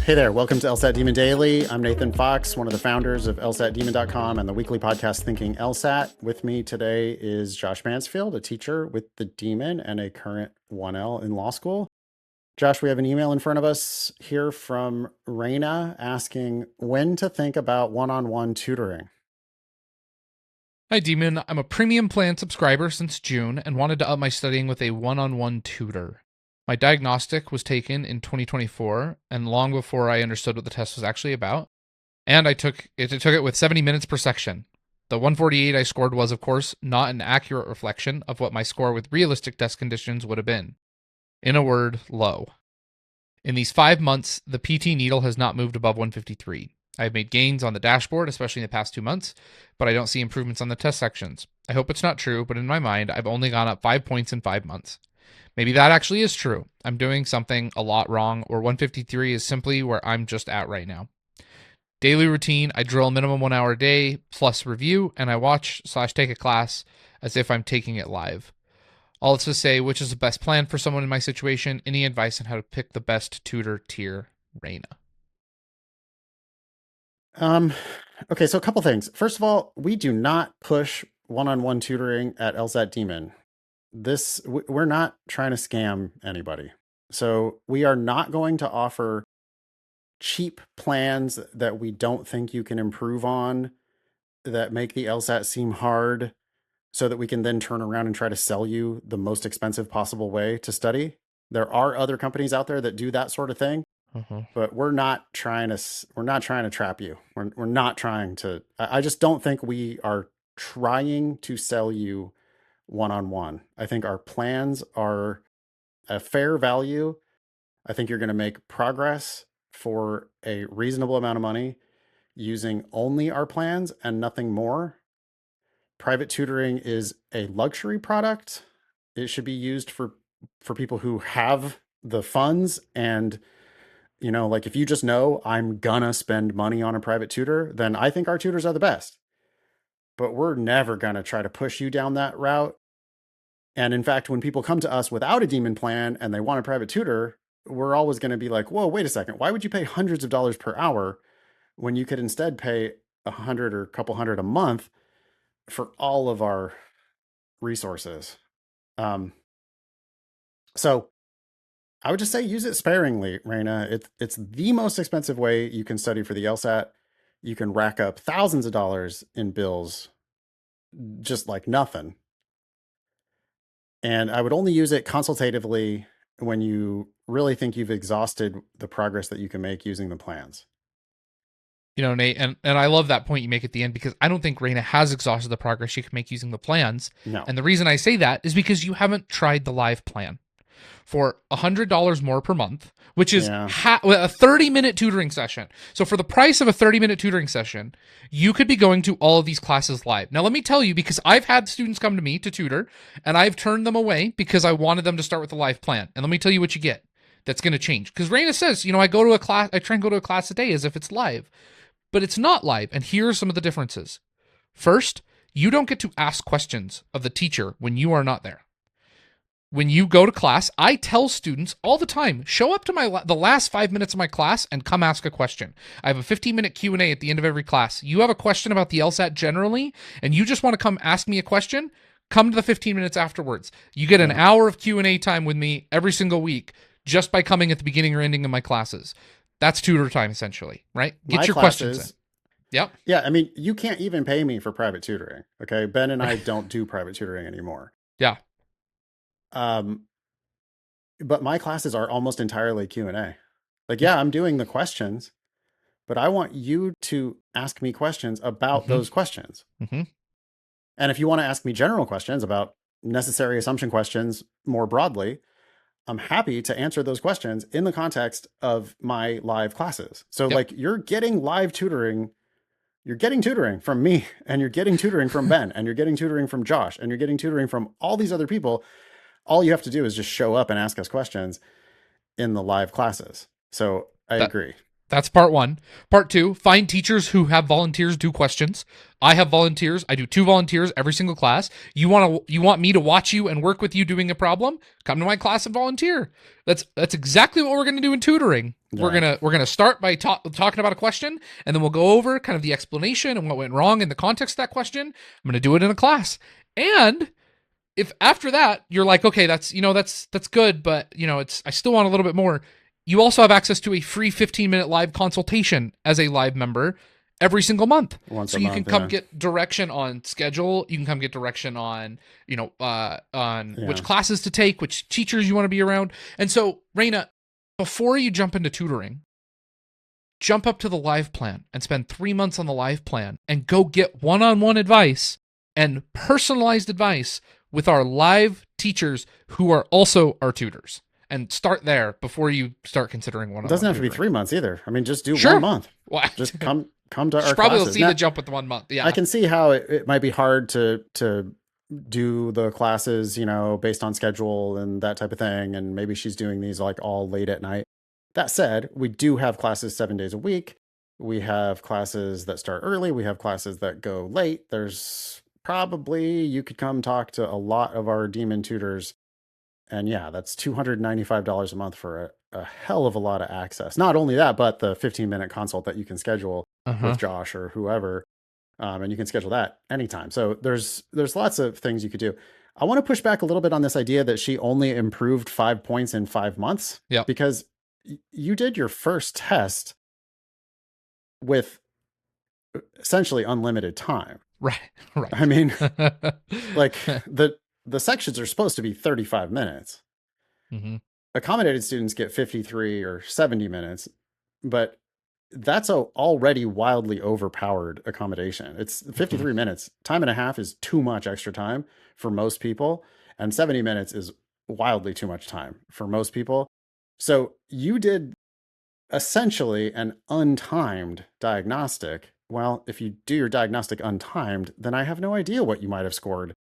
Hey there, welcome to LSAT Demon Daily. I'm Nathan Fox, one of the founders of lsatdemon.com and the weekly podcast Thinking LSAT. With me today is Josh Mansfield, a teacher with the Demon and a current 1L in law school. Josh, we have an email in front of us here from Raina asking when to think about one-on-one tutoring. Hi, Demon. I'm a premium plan subscriber since June and wanted to up my studying with a one-on-one tutor. My diagnostic was taken in 2024 and long before I understood what the test was actually about. And I took it with 70 minutes per section. The 148 I scored was, of course, not an accurate reflection of what my score with realistic test conditions would have been. In a word, low. In these 5 months, the PT needle has not moved above 153. I have made gains on the dashboard, especially in the past 2 months, but I don't see improvements on the test sections. I hope it's not true, but in my mind, I've only gone up 5 points in 5 months. Maybe that actually is true. I'm doing something a lot wrong, or 153 is simply where I'm just at right now. Daily routine, I drill a minimum 1 hour a day, plus review, and I watch/take a class as if I'm taking it live. All to say, which is the best plan for someone in my situation? Any advice on how to pick the best tutor tier, Raina? Okay, so a couple things. First of all, we do not push one-on-one tutoring at LSAT Demon. We're not trying to scam anybody. So we are not going to offer cheap plans that we don't think you can improve on, that make the LSAT seem hard, so that we can then turn around and try to sell you the most expensive possible way to study. There are other companies out there that do that sort of thing, but we're not trying to trap you. We're not trying to. I just don't think we are trying to sell you one-on-one. I think our plans are a fair value. I think you're going to make progress for a reasonable amount of money using only our plans and nothing more. Private tutoring is a luxury product. It should be used for people who have the funds, and like if you just know I'm gonna spend money on a private tutor, then I think our tutors are the best. But we're never gonna try to push you down that route. And in fact, when people come to us without a Demon plan and they want a private tutor, we're always going to be like, whoa, wait a second. Why would you pay hundreds of dollars per hour when you could instead pay $100 or a couple hundred a month for all of our resources? So I would just say use it sparingly, Raina. It's the most expensive way you can study for the LSAT. You can rack up thousands of dollars in bills just like nothing. And I would only use it consultatively when you really think you've exhausted the progress that you can make using the plans. Nate, and I love that point you make at the end, because I don't think Raina has exhausted the progress she can make using the plans. No. And the reason I say that is because you haven't tried the live plan. For $100 more per month, which is a 30-minute tutoring session. So for the price of a 30-minute tutoring session, you could be going to all of these classes live. Now, let me tell you, because I've had students come to me to tutor, and I've turned them away because I wanted them to start with a live plan. And let me tell you what you get that's going to change. Because Raina says, I go to a class, I try and go to a class a day as if it's live. But it's not live, and here are some of the differences. First, you don't get to ask questions of the teacher when you are not there. When you go to class, I tell students all the time, show up to the last 5 minutes of my class and come ask a question. I have a 15-minute Q&A at the end of every class. You have a question about the LSAT generally, and you just want to come ask me a question, come to the 15 minutes afterwards. You get an hour of Q&A time with me every single week just by coming at the beginning or ending of my classes. That's tutor time, essentially, right? Get your questions in. Yep. Yeah, I mean, you can't even pay me for private tutoring, okay? Ben and I don't do private tutoring anymore. Yeah. But my classes are almost entirely Q&A. Like, yeah, I'm doing the questions, but I want you to ask me questions about those questions. And if you want to ask me general questions about necessary assumption questions more broadly, I'm happy to answer those questions in the context of my live classes. So like you're getting live tutoring, you're getting tutoring from me, and you're getting tutoring from Ben, and you're getting tutoring from Josh, and you're getting tutoring from all these other people. All you have to do is just show up and ask us questions in the live classes. So I agree. That's part one. Part two, find teachers who have volunteers do questions. I have volunteers. I do 2 volunteers every single class. You want me to watch you and work with you doing a problem? Come to my class and volunteer. That's exactly what we're going to do in tutoring. Yeah. We're gonna start by talking about a question, and then we'll go over kind of the explanation and what went wrong in the context of that question. I'm going to do it in a class. And if after that you're like, okay, that's good, but it's I still want a little bit more. You also have access to a free 15-minute live consultation as a live member every single month. Once So a you can month. come Yeah. get direction on schedule. You can come get direction on, on Yeah. which classes to take, which teachers you want to be around. And so, Raina, before you jump into tutoring, jump up to the live plan and spend 3 months on the live plan and go get one-on-one advice and personalized advice with our live teachers who are also our tutors. And start there before you start considering It one-on-one doesn't have to be tutoring. 3 months either. I mean, just do Sure. 1 month. Well, Just come to our probably will classes. see Now, the jump with the 1 month. Yeah. I can see how it might be hard to do the classes, based on schedule and that type of thing. And maybe she's doing these like all late at night. That said, we do have classes 7 days a week. We have classes that start early. We have classes that go late. There's probably, you could come talk to a lot of our Demon tutors. And yeah, that's $295 a month for a hell of a lot of access. Not only that, but the 15-minute consult that you can schedule with Josh or whoever. And you can schedule that anytime. So there's lots of things you could do. I want to push back a little bit on this idea that she only improved 5 points in 5 months. Yeah. Because you did your first test with essentially unlimited time. Right. I mean, like the sections are supposed to be 35 minutes. Mm-hmm. Accommodated students get 53 or 70 minutes, but that's a already wildly overpowered accommodation. It's 53 minutes. Time and a half is too much extra time for most people, and 70 minutes is wildly too much time for most people. So you did essentially an untimed diagnostic. Well, if you do your diagnostic untimed, then I have no idea what you might have scored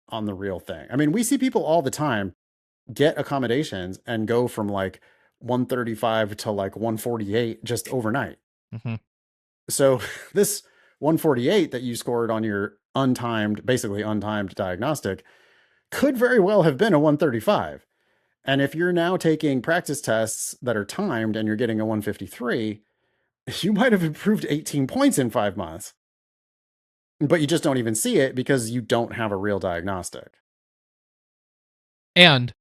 on the real thing. I mean, we see people all the time get accommodations and go from like 135 to like 148 just overnight. Mm-hmm. So this 148 that you scored on your basically untimed diagnostic could very well have been a 135. And if you're now taking practice tests that are timed and you're getting a 153, you might have improved 18 points in 5 months. But you just don't even see it because you don't have a real diagnostic. And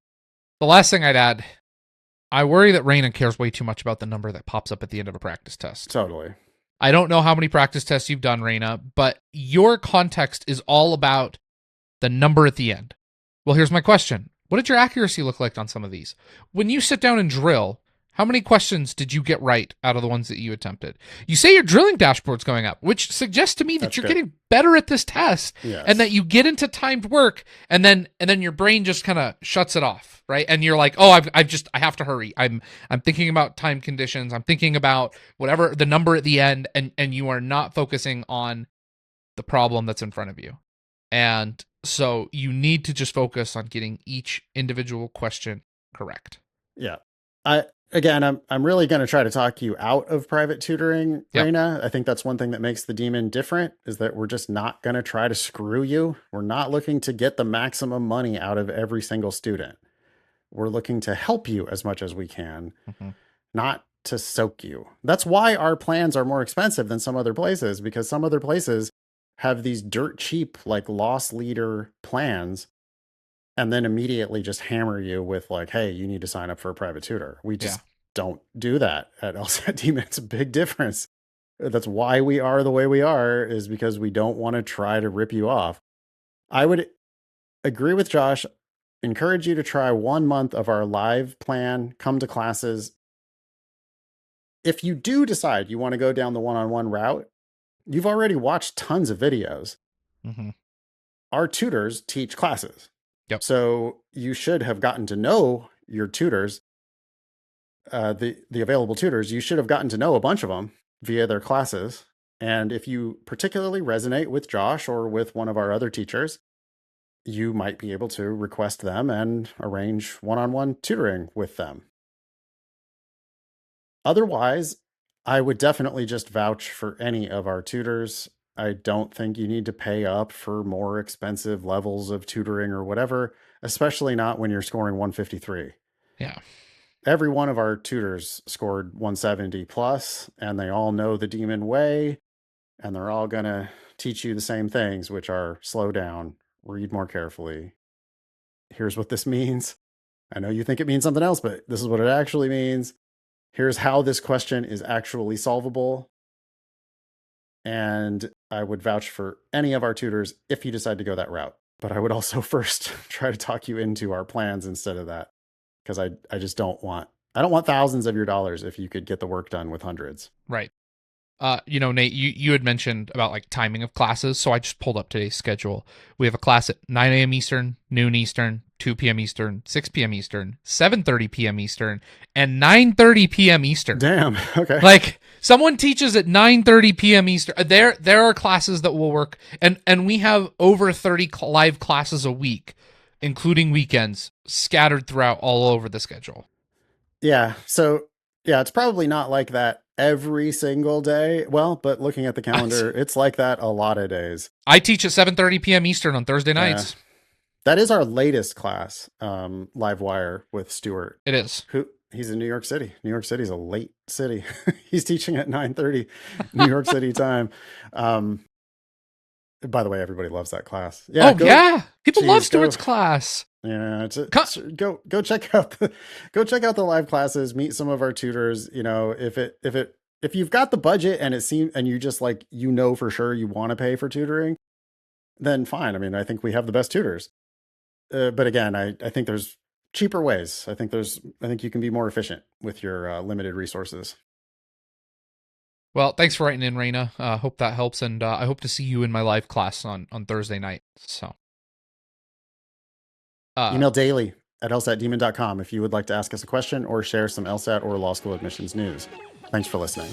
the last thing I'd add, I worry that Raina cares way too much about the number that pops up at the end of a practice test. Totally. I don't know how many practice tests you've done, Raina, but your context is all about the number at the end. Well, here's my question. What did your accuracy look like on some of these? When you sit down and drill, how many questions did you get right out of the ones that you attempted? You say your drilling dashboard's going up, which suggests to me that That's you're good. getting better at this test, Yes. and that you get into timed work, and then your brain just kind of shuts it off, right? And you're like, oh, I have to hurry. I'm thinking about time conditions. I'm thinking about whatever the number at the end, and you are not focusing on the problem that's in front of you. And so you need to just focus on getting each individual question correct. Yeah. I'm really going to try to talk you out of private tutoring, Yep. Raina. I think that's one thing that makes the Demon different is that we're just not going to try to screw you. We're not looking to get the maximum money out of every single student. We're looking to help you as much as we can, not to soak you. That's why our plans are more expensive than some other places, because some other places have these dirt cheap, like loss leader plans, and then immediately just hammer you with like, hey, you need to sign up for a private tutor. We just don't do that at LSAT Demon. It's a big difference. That's why we are the way we are, is because we don't want to try to rip you off. I would agree with Josh, encourage you to try 1 month of our live plan, come to classes. If you do decide you want to go down the one-on-one route, you've already watched tons of videos. Our tutors teach classes. Yep. So you should have gotten to know your tutors, the available tutors. You should have gotten to know a bunch of them via their classes. And if you particularly resonate with Josh or with one of our other teachers, you might be able to request them and arrange one-on-one tutoring with them. Otherwise, I would definitely just vouch for any of our tutors. I don't think you need to pay up for more expensive levels of tutoring or whatever, especially not when you're scoring 153. Yeah. Every one of our tutors scored 170 plus, and they all know the Demon way, and they're all going to teach you the same things, which are slow down, read more carefully. Here's what this means. I know you think it means something else, but this is what it actually means. Here's how this question is actually solvable. And I would vouch for any of our tutors if you decide to go that route. But I would also first try to talk you into our plans instead of that, because I just don't want thousands of your dollars if you could get the work done with hundreds. Right. Nate, you had mentioned about like timing of classes, so I just pulled up today's schedule. We have a class at 9 a.m. Eastern, noon Eastern, 2 p.m. Eastern, 6 p.m. Eastern, 7:30 p.m. Eastern, and 9:30 p.m. Eastern. Damn. Okay. Like someone teaches at 9:30 p.m. Eastern. There are classes that will work, and we have over 30 live classes a week, including weekends, scattered throughout all over the schedule. Yeah. So yeah, it's probably not like that every single day. Well, but looking at the calendar, it's like that a lot of days. I teach at 7:30 p.m. Eastern on Thursday nights. That is our latest class, Live Wire with Stuart. It is. He's in New York City. New York City is a late city. He's teaching at 9:30 New York City time. By the way, everybody loves that class. Yeah, people love Stuart's class. Yeah, go check out the live classes. Meet some of our tutors. You know, if you've got the budget and you just like for sure you want to pay for tutoring, then fine. I mean, I think we have the best tutors. But again, I think there's cheaper ways. I think you can be more efficient with your limited resources. Well, thanks for writing in, Raina. Hope that helps, and I hope to see you in my live class on Thursday night. So, email daily at lsatdemon.com if you would like to ask us a question or share some LSAT or law school admissions news. Thanks for listening.